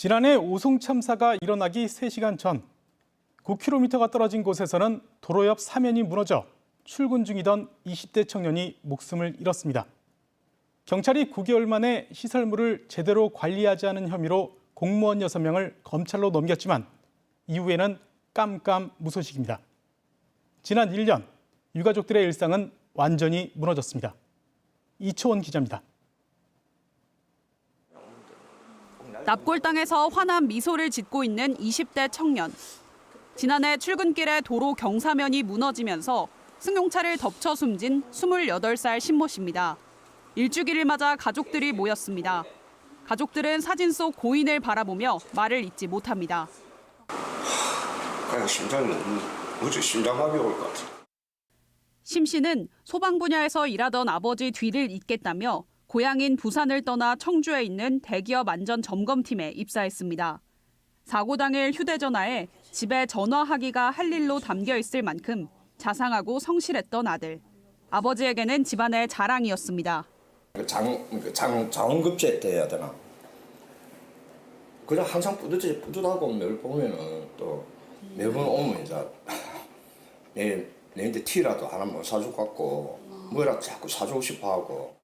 지난해 오송 참사가 일어나기 3시간 전 9km가 떨어진 곳에서는 도로 옆 사면이 무너져 출근 중이던 20대 청년이 목숨을 잃었습니다. 경찰이 9개월 만에 시설물을 제대로 관리하지 않은 혐의로 공무원 6명을 검찰로 넘겼지만 이후에는 깜깜무소식입니다. 지난 1년 유가족들의 일상은 완전히 무너졌습니다. 이초원 기자입니다. 납골당에서 환한 미소를 짓고 있는 20대 청년. 지난해 출근길에 도로 경사면이 무너지면서 승용차를 덮쳐 숨진 28살 신모 씨입니다. 일주기를 맞아 가족들이 모였습니다. 가족들은 사진 속 고인을 바라보며 말을 잇지 못합니다. 그냥 심장이 어제 심장마비 올 것 같아. 심 씨는 소방 분야에서 일하던 아버지 뒤를 잇겠다며 고향인 부산을 떠나 청주에 있는 대기업 안전 점검팀에 입사했습니다. 사고 당일 휴대전화에 집에 전화하기가 할 일로 담겨 있을 만큼 자상하고 성실했던 아들. 아버지에게는 집안의 자랑이었습니다. 자원급제 때 해야 되나? 그냥 항상 뿌듯하고 매일 보면은 또 매번 오면 이제 내한테 티라도 하나 뭐 사줄 것 같고 뭐라도 자꾸 사주고 싶어 하고.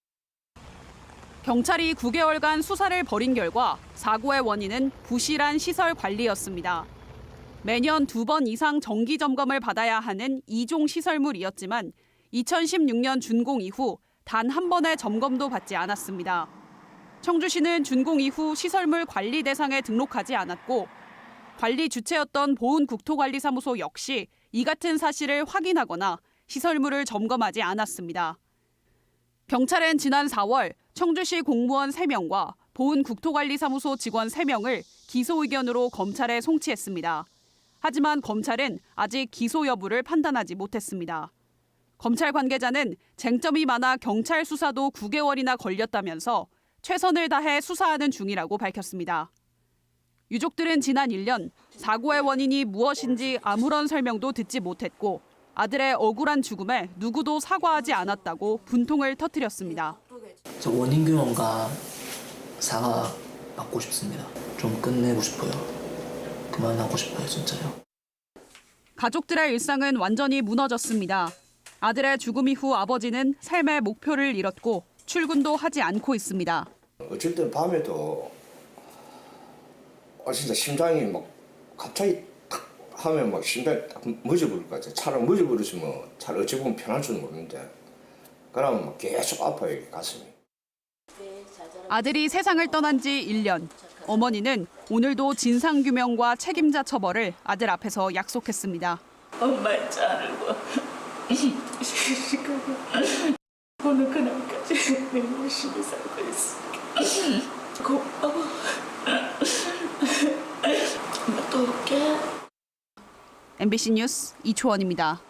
경찰이 9개월간 수사를 벌인 결과 사고의 원인은 부실한 시설 관리였습니다. 매년 2번 이상 정기 점검을 받아야 하는 2종 시설물이었지만 2016년 준공 이후 단 한 번의 점검도 받지 않았습니다. 청주시는 준공 이후 시설물 관리 대상에 등록하지 않았고 관리 주체였던 보은국토관리사무소 역시 이 같은 사실을 확인하거나 시설물을 점검하지 않았습니다. 경찰은 지난 4월 청주시 공무원 3명과 보은국토관리사무소 직원 3명을 기소 의견으로 검찰에 송치했습니다. 하지만 검찰은 아직 기소 여부를 판단하지 못했습니다. 검찰 관계자는 쟁점이 많아 경찰 수사도 9개월이나 걸렸다면서 최선을 다해 수사하는 중이라고 밝혔습니다. 유족들은 지난 1년 사고의 원인이 무엇인지 아무런 설명도 듣지 못했고 아들의 억울한 죽음에 누구도 사과하지 않았다고 분통을 터뜨렸습니다. 저 원인 규명과 사과 받고 싶습니다. 좀 끝내고 싶어요. 그만하고 싶어요, 진짜요. 가족들의 일상은 완전히 무너졌습니다. 아들의 죽음 이후 아버지는 삶의 목표를 잃었고 출근도 하지 않고 있습니다. 어쩔 땐 밤에도 진짜 심장이 막 갑자기 탁 하면 막 심장이 딱 멎어버릴 것 같아. 차라리 멎어버리시면 잘 어찌 보면 편할 줄은 모르는데 그러면 막 계속 아파요, 가슴이. 아들이 세상을 떠난 지 1년. 어머니는 오늘도 진상규명과 책임자 처벌을 아들 앞에서 약속했습니다. 엄마의 자르고 오늘 그날까지 내가 열심히 살고 있을게. 고마워. 엄마 또 올게. MBC 뉴스 이초원입니다.